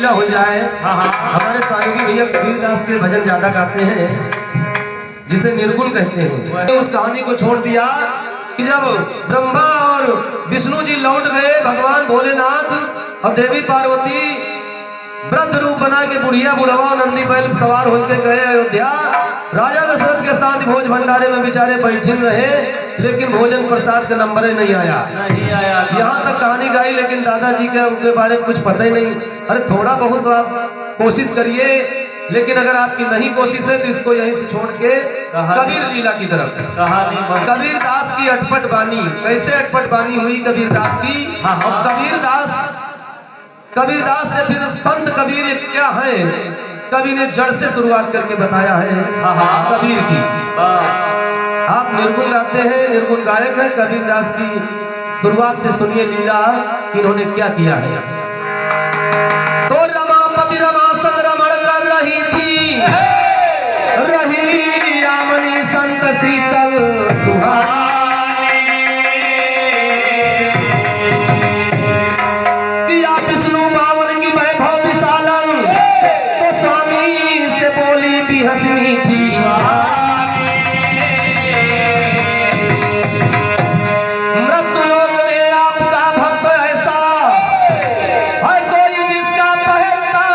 लीला हो जाए। हमारे सहयोगी भैया कबीरदास के भजन ज्यादा गाते हैं, जिसे निर्गुण कहते हैं। तो उस कहानी को छोड़ दिया कि जब ब्रह्मा और विष्णु जी लौट गए, भगवान भोलेनाथ और देवी पार्वती वृद्ध रूप बना के बुढ़िया बुढ़वा नंदी बैल सवार होकर गए अयोध्या। राजा दशरथ के साथ भोज भंडारे में बेचारे बैठे रहे, लेकिन भोजन प्रसाद का नंबर ही नहीं आया। यहाँ तक कहानी गाई, लेकिन दादाजी के उनके बारे में कुछ पता ही नहीं। अरे थोड़ा बहुत आप कोशिश करिए, लेकिन अगर आपकी नहीं कोशिश है तो इसको यहीं से छोड़ के कबीर लीला की तरफ। कबीर दास की अटपट बानी, कैसे अटपट बानी हुई कबीर दास की। और कबीर दास से फिर संत कबीर क्या है, कवि ने जड़ से शुरुआत करके बताया है कबीर की। आप निर्गुण गाते हैं, निर्गुण गायक है। कबीर दास की शुरुआत से सुनिए लीला, इन्होंने क्या किया है। तो रमापति रमा संग रमण कर रही थी, रही यामिनी संत शीतल सुहानी। किया विष्णु बावन की वैभव विशालन, तो स्वामी से बोली भी हंस मीठी। मृत्युलोक में आपका भक्त ऐसा है, कोई जिसका पहरता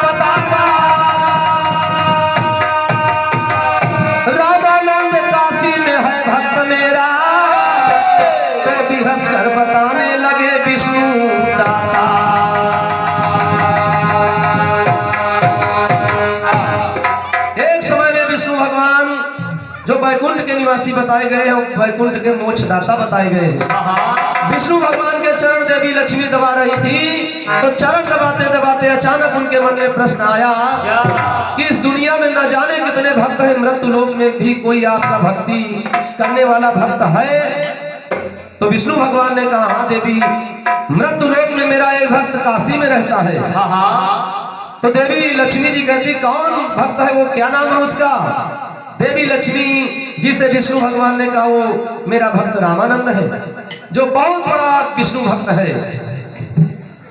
पताका। रामानंद काशी में है भक्त मेरा, तो भी हंसकर बताने लगे विष्णु दाता। एक समय में विष्णु भगवान जो वैकुंठ के निवासी बताए गए हैं, वैकुंठ के मोक्षदाता बताए गए हैं। विष्णु भगवान के चरण देवी लक्ष्मी दबा रही थी, तो चरण दबाते दबाते अचानक उनके मन में प्रश्न आया कि इस दुनिया में न जाने कितने भक्त हैं, मृत्यु लोक में भी कोई आपका भक्ति करने वाला भक्त है। तो विष्णु भगवान ने कहा, हाँ देवी, मृत्यु लोक में मेरा एक भक्त काशी में रहता है। तो देवी लक्ष्मी जी कहती, कौन भक्त है वो, क्या नाम है उसका। देवी लक्ष्मी जी से विष्णु भगवान ने कहा, वो मेरा भक्त रामानंद है, जो बहुत बड़ा विष्णु भक्त है।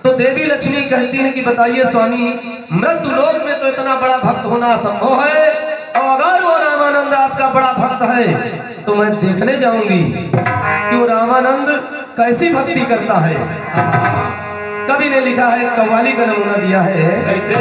तो देवी लक्ष्मी कहती है कि बताइए स्वामी, मृत्यु लोक में तो इतना बड़ा भक्त होना असंभव है, और अगर वो रामानंद आपका बड़ा भक्त है तो मैं देखने जाऊंगी कि वो रामानंद कैसी भक्ति करता है। कवि ने लिखा है, कव्वाली का नमूना दिया है, कैसे